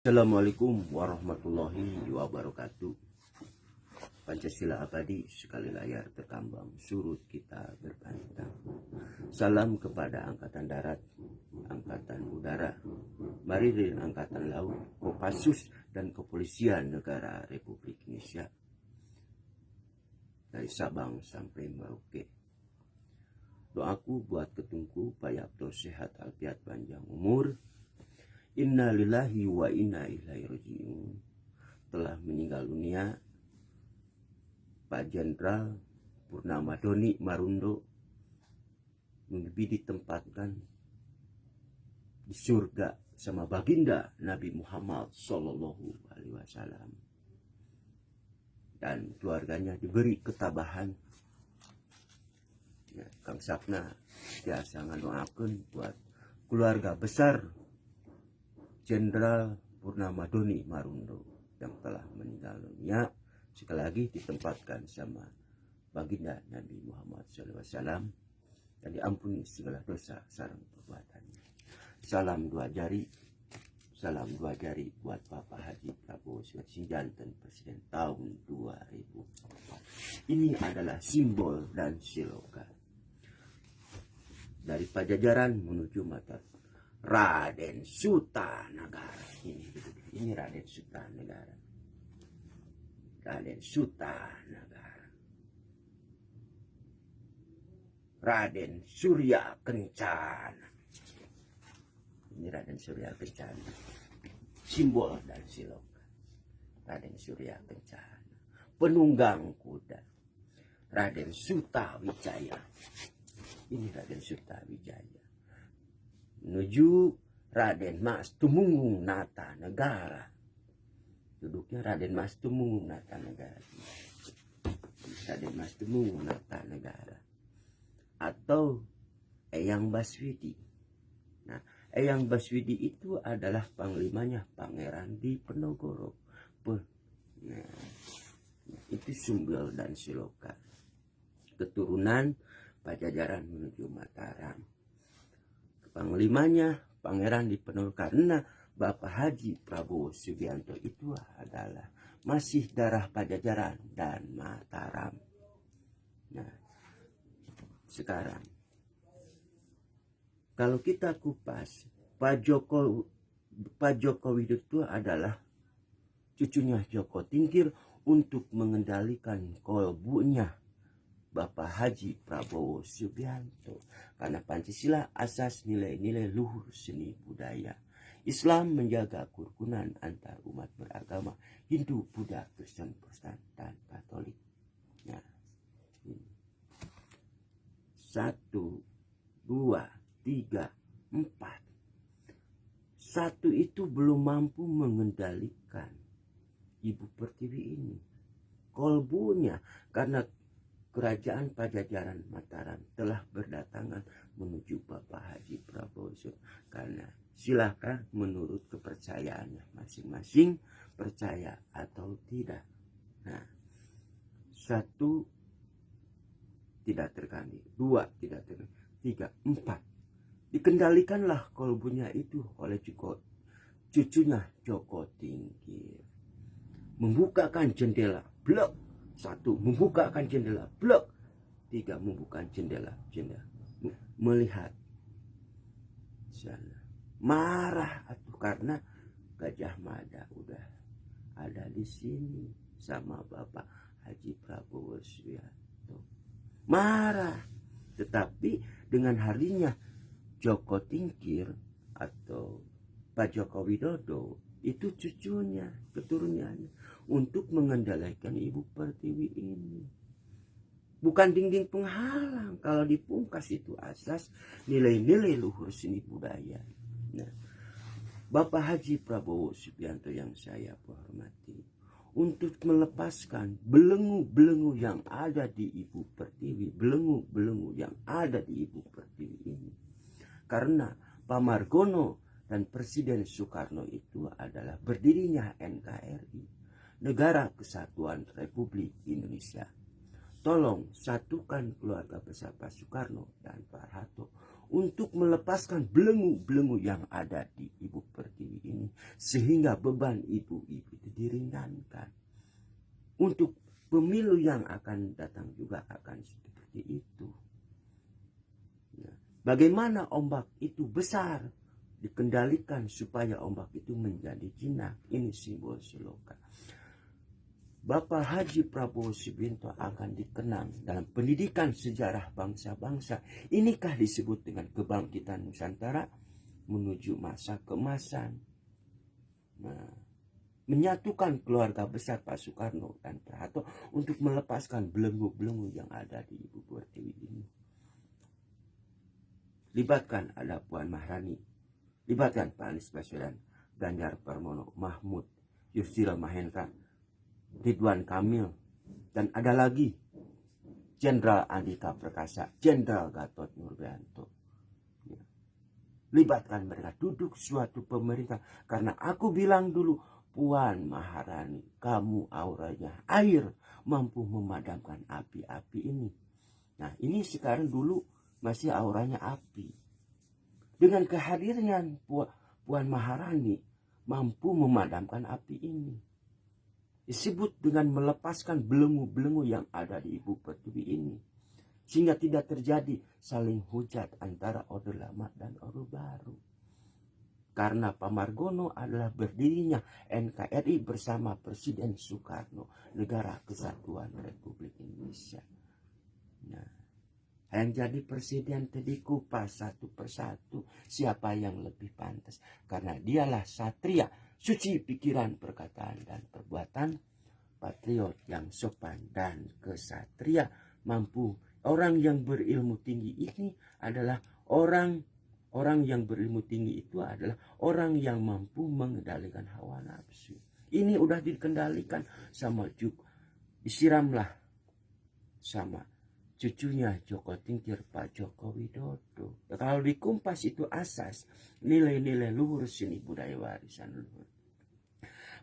Assalamualaikum warahmatullahi wabarakatuh. Pancasila abadi, sekali layar terkambang, surut kita berbantang. Salam kepada Angkatan Darat, Angkatan Udara, Marinir, Angkatan Laut, Kopassus, dan Kepolisian Negara Republik Indonesia. Dari Sabang sampai Merauke. Doaku buat ketungku Pak Yabto sehat alfiat panjang umur. Inna lillahi wa inna ilaihi raji'un. Telah meninggal dunia Pak Jenderal Purnama Doni Marundo, lebih ditempatkan di surga sama baginda Nabi Muhammad Sallallahu Alaihi Wasallam, dan keluarganya diberi ketabahan. Ya, Kang Sapna biasa ngadoakeun buat keluarga besar Jenderal Purnama Doni Marundo yang telah meninggal dunia, sekali lagi ditempatkan sama baginda Nabi Muhammad SAW dan diampuni segala dosa sareng perbuatannya. Salam dua jari buat Bapak Haji Prabowo Subianto, Presiden tahun 2004. Ini adalah simbol dan slogan dari Pajajaran menuju Mataram. Raden Sutanagara. Ini Raden Sutanagara. Raden Sutanagara. Raden Surya Kencana. Ini Raden Surya Kencana. Simbol dan slogan. Raden Surya Kencana. Penunggang kuda. Raden Sutawijaya. Ini Raden Sutawijaya. Menuju Raden Mas Tumenggung Nata Negara. Duduknya Raden Mas Tumenggung Nata Negara. Raden Mas Tumenggung Nata Negara. Atau Eyang Baswidi. Nah, Eyang Baswidi itu adalah panglimanya Pangeran Diponegoro. Nah, itu simbol dan slogan. Keturunan Pajajaran menuju Mataram. Panglimanya Pangeran Diponegoro, karena Bapak Haji Prabowo Subianto itu adalah masih darah Pajajaran dan Mataram. Nah, sekarang kalau kita kupas, Pak Joko Widodo itu adalah cucunya Joko Tingkir untuk mengendalikan kolbunya Bapak Haji Prabowo Subianto. Karena Pancasila asas nilai-nilai luhur seni budaya. Islam menjaga kerukunan antar umat beragama Hindu, Buddha, Kristen, Protestan, dan Katolik. Nah, ini. 1, 2, 3, 4. 1 itu belum mampu mengendalikan Ibu Pertiwi ini. Kolbunya, karena Kerajaan Pajajaran Mataram telah berdatangan menuju Bapak Haji Prabowo Subianto. Karena silakan menurut kepercayaannya masing-masing, percaya atau tidak. Nah, 1 tidak terganggu, 2 tidak terganggu, 3, 4 dikendalikanlah kolbunya itu oleh cucunya Joko Tingkir. Membukakan jendela, blok. 1, membukakan jendela, blok. 3, membukakan jendela. Melihat sana. Marah atuh karena Gajah Mada udah ada di sini sama Bapak Haji Prabowo Subianto. Marah. Tetapi dengan harinya Joko Tingkir atau Pak Joko Widodo, itu cucunya, keturunannya, untuk mengendalikan Ibu Pertiwi ini. Bukan dinding penghalang, kalau dipungkas itu asas nilai-nilai luhur seni budaya. Nah, Bapak Haji Prabowo Subianto yang saya hormati, untuk melepaskan belenggu-belenggu yang ada di Ibu Pertiwi, belenggu-belenggu yang ada di Ibu Pertiwi ini. Karena Pak Margono dan Presiden Soekarno itu adalah berdirinya NKRI, Negara Kesatuan Republik Indonesia. Tolong satukan keluarga besar Pak Soekarno dan Pak Harto untuk melepaskan belenggu-belenggu yang ada di Ibu Pertiwi ini, sehingga beban ibu-ibu itu diringankan. Untuk pemilu yang akan datang juga akan seperti itu. Bagaimana ombak itu besar dikendalikan supaya ombak itu menjadi jinak. Ini simbol Seloka. Bapak Haji Prabowo Subianto akan dikenang dalam pendidikan sejarah bangsa-bangsa. Inikah disebut dengan kebangkitan Nusantara menuju masa keemasan. Nah, menyatukan keluarga besar Pak Soekarno dan Pak Harto untuk melepaskan belenggu-belenggu yang ada di Ibu Pertiwi ini. Libatkan ada Puan Maharani, libatkan Pak Anies Baswedan, Ganjar Pranowo, Mahmud, Yusril Mahendra, Ridwan Kamil, dan ada lagi Jenderal Andika Perkasa, Jenderal Gatot Nurbianto. Ya. Libatkan mereka duduk suatu pemerintah, karena aku bilang dulu, Puan Maharani, kamu auranya air, mampu memadamkan api-api ini. Nah, ini sekarang dulu masih auranya api. Dengan kehadiran Puan Maharani mampu memadamkan api ini. Disebut dengan melepaskan belenggu-belenggu yang ada di Ibu Pertiwi ini. Sehingga tidak terjadi saling hujat antara Orde Lama dan Orde Baru. Karena Pak Margono adalah berdirinya NKRI bersama Presiden Soekarno, Negara Kesatuan Republik Indonesia. Nah, yang jadi presiden tadi kupas satu persatu siapa yang lebih pantas. Karena dialah satria, suci pikiran, perkataan, dan perbuatan, patriot yang sopan dan kesatria, mampu. Orang yang berilmu tinggi ini adalah orang yang berilmu tinggi itu adalah orang yang mampu mengendalikan hawa nafsu. Ini udah dikendalikan sama disiramlah sama cucunya Joko Tingkir, Pak Joko Widodo. Ya, kalau dikumpas itu asas nilai-nilai luhur seni budaya warisan luhur.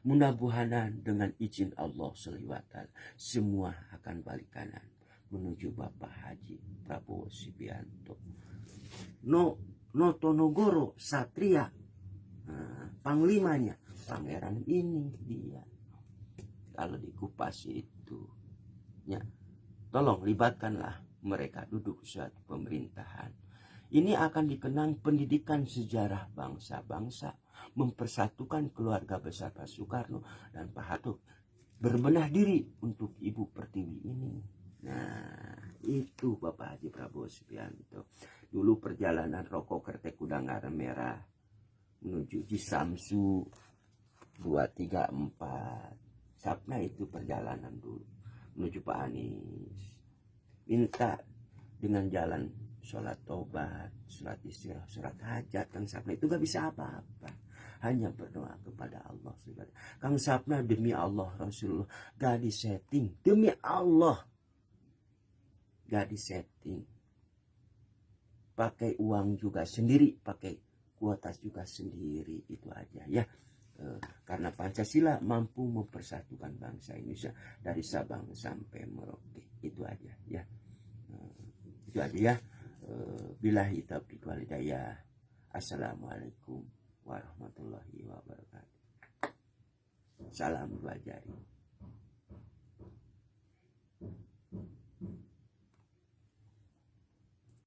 Mudah-mudahan dengan izin Allah SWT semua akan balik kanan menuju Bapak Haji Prabowo Subianto. Notonogoro Satria, panglimanya pangeran ini dia. Kalau dikupas itu, ya. Tolong libatkanlah mereka duduk suatu pemerintahan. Ini akan dikenang pendidikan sejarah bangsa-bangsa, mempersatukan keluarga besar Pak Soekarno dan Pak Harto, berbenah diri untuk Ibu Pertiwi ini. Nah, itu Bapak Haji Prabowo Subianto. Dulu perjalanan rokok kertek udang garam merah menuju Cisamsu 234. Sapna itu perjalanan dulu menuju Pak Anies. Minta dengan jalan sholat tobat, sholat istirahat, sholat hajat. Kang Sapna itu gak bisa apa-apa, hanya berdoa kepada Allah. Kang Sapna demi Allah Rasulullah gak disetting, demi Allah gak disetting. Pakai uang juga sendiri, pakai kuota juga sendiri, itu aja ya. Karena Pancasila mampu mempersatukan bangsa Indonesia dari Sabang sampai Merauke. Itu aja ya. Itu aja ya. Billahi taufiq wal hidayah. Assalamualaikum warahmatullahi wabarakatuh. Salam dua jari.